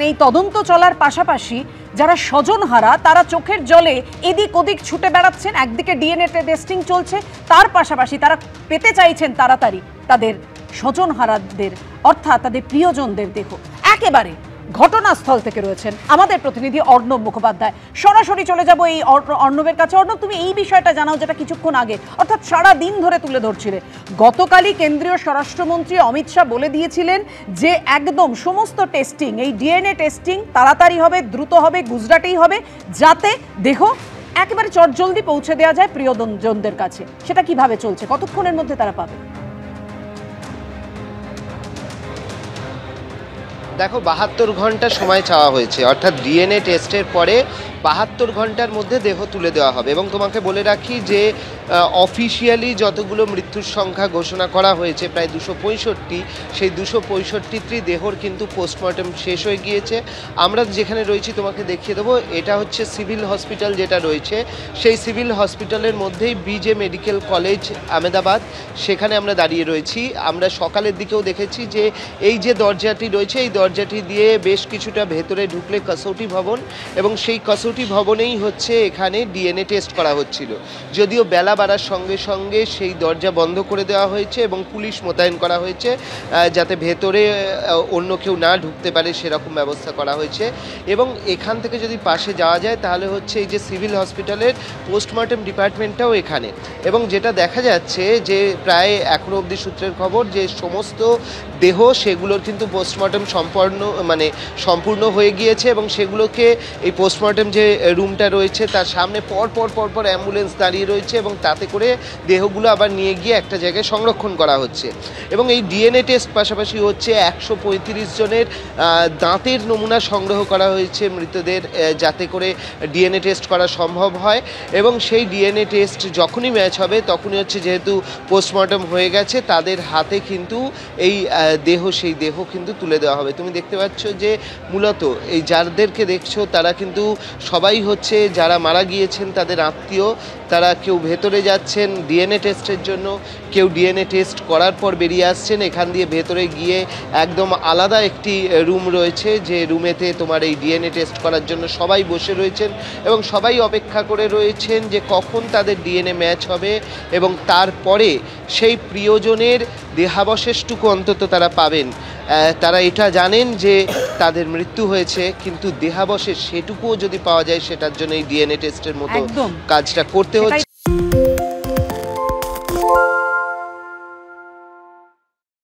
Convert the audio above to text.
এই তদন্ত চলার পাশাপাশি যারা স্বজনহারা তারা চোখের জলে এদিক ওদিক ছুটে বেড়াচ্ছেন। একদিকে ডিএনএ টেস্টিং চলছে, তার পাশাপাশি তারা পেতে চাইছেন তাড়াতাড়ি তাদের স্বজনহারাদের অর্থাৎ তাদের প্রিয়জনদের দেহ। একেবারে ঘটনাস্থল থেকে রয়েছেন আমাদের প্রতিনিধি অর্ণব মুখোপাধ্যায়। সরাসরি চলে যাব এই অর্ণবের কাছে। অর্ণব, তুমি এই বিষয়টা জানাও যেটা কিছুক্ষণ আগে অর্থাৎ সারা দিন ধরে তুলে ধরছিলে। গতকালই কেন্দ্রীয় স্বরাষ্ট্রমন্ত্রী অমিত শাহ বলে দিয়েছিলেন যে একদম সমস্ত টেস্টিং, এই ডিএনএ টেস্টিং তাড়াতাড়ি হবে, দ্রুত হবে, গুজরাটেই হবে, যাতে দেহ একেবারে চটজলদি পৌঁছে দেওয়া যায় প্রিয়জনদের কাছে। সেটা কিভাবে চলছে, কতক্ষণের মধ্যে তারা পাবে? দেখো, 72 ঘন্টা সময় চাওয়া হয়েছে, অর্থাৎ ডিএনএ টেস্টের পরে 72 ঘন্টার মধ্যে দেহ তুলে দেওয়া হবে। এবং তোমাকে বলে রাখি যে অফিসিয়ালি যতগুলো মৃত্যুর সংখ্যা ঘোষণা করা হয়েছে প্রায় 265, সেই 265টি দেহর কিন্তু পোস্টমর্টম শেষ হয়ে গিয়েছে। আমরা যেখানে রয়েছি তোমাকে দেখিয়ে দেবো, এটা হচ্ছে সিভিল হসপিটাল যেটা রয়েছে, সেই সিভিল হসপিটালের মধ্যেই বিজে মেডিকেল কলেজ আহমেদাবাদ, সেখানে আমরা দাঁড়িয়ে রয়েছি। আমরা সকালের দিকেও দেখেছি যে এই যে দরজাটি রয়েছে, এই দরজাটি দিয়ে বেশ কিছুটা ভেতরে ঢুকলে কসৌটি ভবন, এবং সেই কসৌটি ভবনেই হচ্ছে এখানে ডিএনএ টেস্ট করা হচ্ছিল। যদিও বেলা বাড়ার সঙ্গে সঙ্গে সেই দরজা বন্ধ করে দেওয়া হয়েছে এবং পুলিশ মোতায়েন করা হয়েছে যাতে ভেতরে অন্য কেউ না ঢুকতে পারে, সেরকম ব্যবস্থা করা হয়েছে। এবং এখান থেকে যদি পাশে যাওয়া যায় তাহলে হচ্ছে এই যে সিভিল হসপিটালের পোস্টমর্টম ডিপার্টমেন্টটাও এখানে। এবং যেটা দেখা যাচ্ছে যে প্রায় এখনো অবধি সূত্রের খবর যে সমস্ত দেহ সেগুলোর কিন্তু পোস্টমর্টম সম্পূর্ণ হয়ে গিয়েছে, এবং সেগুলোকে এই পোস্টমর্টম যে রুমটা রয়েছে তার সামনে পর অ্যাম্বুলেন্স দাঁড়িয়ে রয়েছে, এবং তাতে করে দেহগুলো আবার নিয়ে গিয়ে একটা জায়গায় সংরক্ষণ করা হচ্ছে। এবং এই ডিএনএ টেস্ট পাশাপাশি হচ্ছে 135 জনের দাঁতের নমুনা সংগ্রহ করা হয়েছে মৃতদের, যাতে করে ডিএনএ টেস্ট করা সম্ভব হয়। এবং সেই ডিএনএ টেস্ট যখনই ম্যাচ হবে তখনই হচ্ছে, যেহেতু পোস্টমর্টম হয়ে গেছে, তাদের হাতে কিন্তু এই সেই দেহ কিন্তু তুলে দেওয়া হবে। তুমি দেখতে পাচ্ছ যে মূলত এই যাদেরকে দেখছো তারা কিন্তু সবাই হচ্ছে যারা মারা গিয়েছেন তাদের আত্মীয়। তারা কেউ ভেতরে যাচ্ছেন ডিএনএ টেস্টের জন্য, কেউ ডিএনএ টেস্ট করার পর বেরিয়ে আসছেন। এখান দিয়ে ভেতরে গিয়ে একদম আলাদা একটি রুম রয়েছে, যে রুমেতে তোমার এই ডিএনএ টেস্ট করার জন্য সবাই বসে রয়েছেন এবং সবাই অপেক্ষা করে রয়েছেন যে কখন তাদের ডিএনএ ম্যাচ হবে, এবং তারপরে সেই প্রিয়জনের দেহাবশেষটুকু অন্তত তারা পাবেন। তারা এটা জানেন যে তাদের মৃত্যু হয়েছে, কিন্তু দেহাবশেষ সেটুকুও যদি পাওয়া যায় সেটার জন্য এই ডিএনএ টেস্টের মতো কাজটা করতে হচ্ছে।